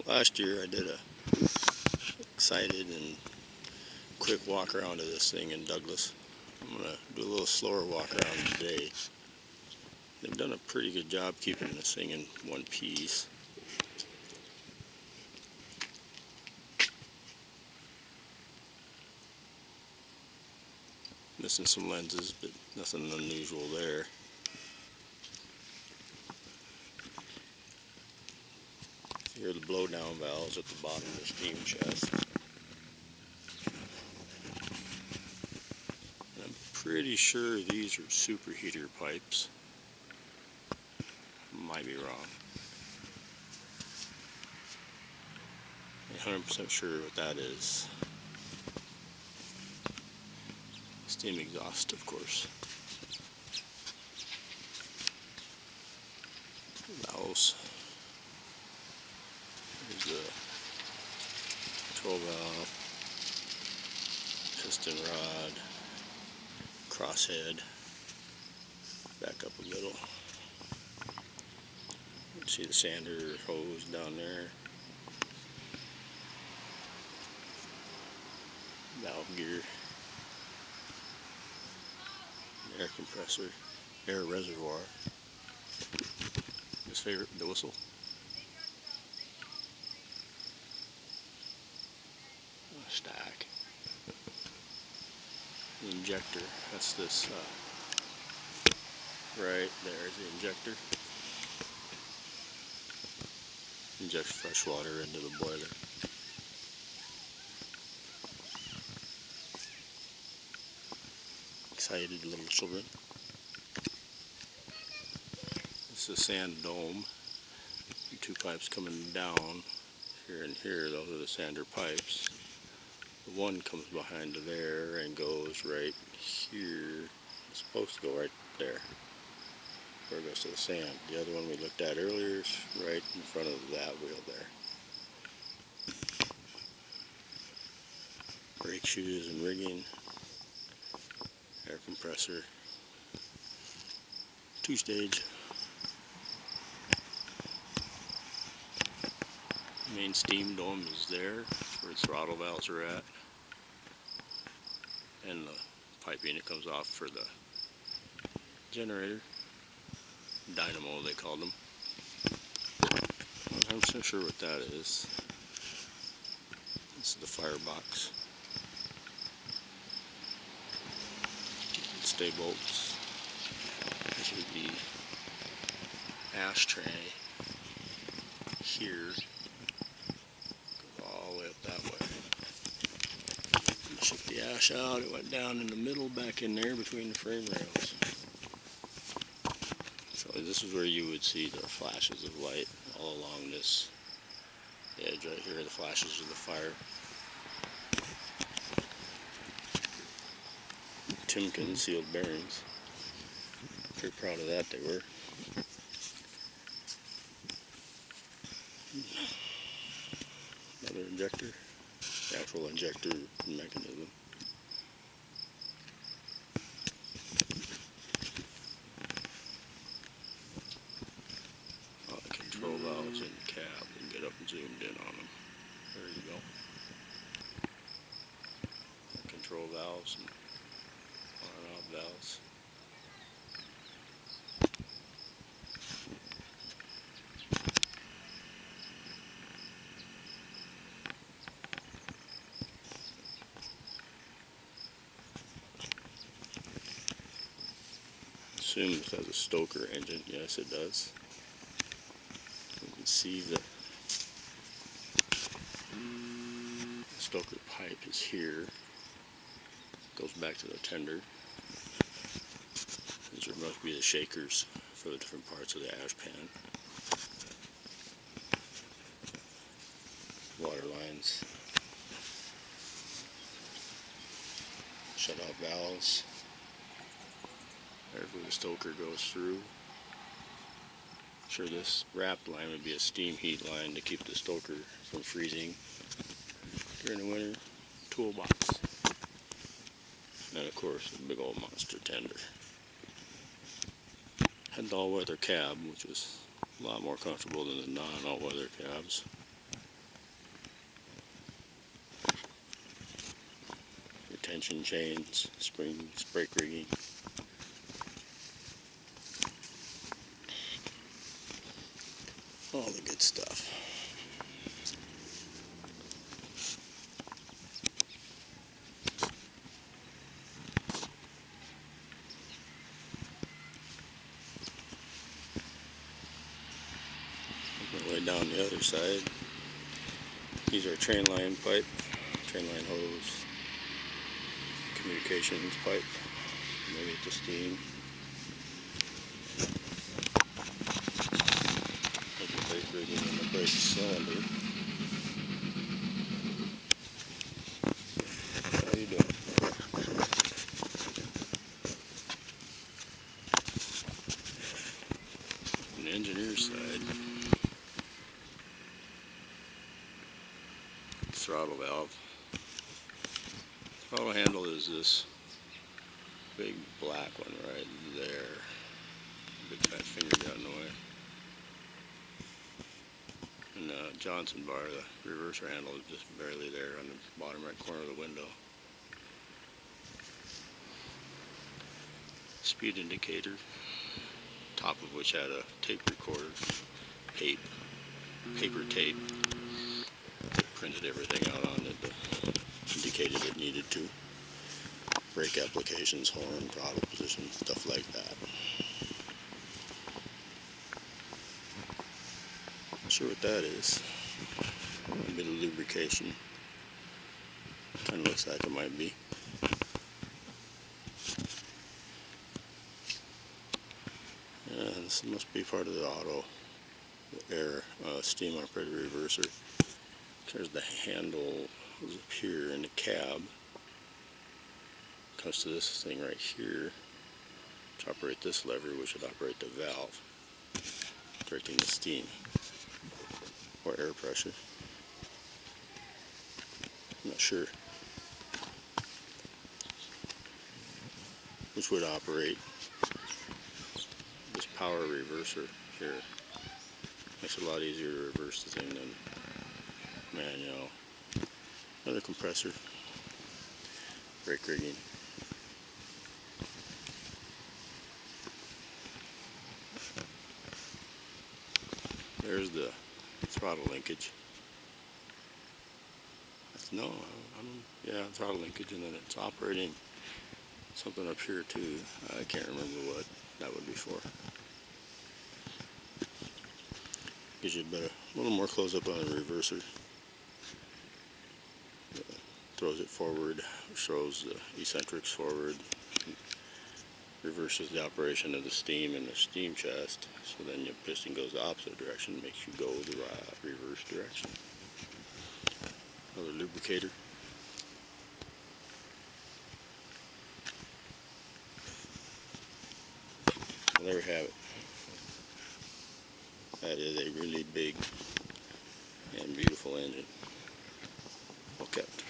Last year I did a excited and quick walk around of this thing in Douglas. I'm going to do a little slower walk around today. They've done a pretty good job keeping this thing in one piece. Missing some lenses, but nothing unusual there. Here are the blowdown valves at the bottom of the steam chest. I'm pretty sure these are superheater pipes. Might be wrong. I'm 100% sure what that is. Steam exhaust, of course. Valves. Here's the control valve, piston rod, crosshead. Back up a little. You can see the sander hose down there. Valve gear. Air compressor. Air reservoir. His favorite, the whistle. Stack. The injector. That's this. Right there's the injector. Inject fresh water into the boiler. Excited little children. This is a sand dome. Two pipes coming down here and here. Those are the sander pipes. The one comes behind there and goes right here. It's supposed to go right there, where it goes to the sand. The other one we looked at earlier is right in front of that wheel there. Brake shoes and rigging. Air compressor. 2-stage. Main steam dome is there, where its throttle valves are at. And the piping that comes off for the generator. Dynamo, they called them. I'm not sure what that is. This is the firebox. Stay bolts. This is the ashtray here. Goes all the way up that way. You shook the ash out, it went down in the middle, back in there between the frame rails. So this is where you would see the flashes of light all along this edge right here, the flashes of the fire. Timken sealed bearings. Pretty proud of that they were. Another injector. The actual injector mechanism. All the control valves in the cab. You can get up and zoomed in on them. There you go. Control valves and on and off valves. Assume this has a stoker engine. Yes, it does. You can see the stoker pipe is here. Goes back to the tender. These must be the shakers for the different parts of the ash pan. Water lines. Shut off valves. There's where the stoker goes through. Sure, this wrapped line would be a steam heat line to keep the stoker from freezing during the winter. Toolbox. And of course, a big old monster tender. Had the all-weather cab, which was a lot more comfortable than the non-all-weather cabs. tension chains, springs, brake rigging. All the good stuff. Way down the other side, these are train line pipe, train line hose, communications pipe, maybe it's a steam. There's the brake rigging and the brake cylinder. How you doing? On the engineer's side, throttle valve. Throttle handle is this big black one right there. Big fat finger got in the way. And the Johnson bar, the reverser handle, is just barely there on the bottom right corner of the window. Speed indicator, top of which had a tape recorder, paper tape. Printed everything out on it that indicated it needed to. Brake applications, horn, throttle position, stuff like that. Not sure what that is. A bit of lubrication. Kind of looks like it might be. Yeah, this must be part of the auto air steam operated reverser. There's the handle goes up here in the cab. Comes to this thing right here to operate this lever, which would operate the valve, directing the steam or air pressure. I'm not sure which would operate this power reverser here. Makes it a lot easier to reverse the thing than manual. Another compressor, brake rigging. There's the throttle linkage. No, yeah, throttle linkage, and then it's operating something up here too. I can't remember what that would be for. Gives you a little more close up on the reverser. Throws it forward, throws the eccentrics forward, reverses the operation of the steam in the steam chest, so then your piston goes the opposite direction, makes you go the reverse direction. Another lubricator. Well, there we have it. That is a really big and beautiful engine. Well kept.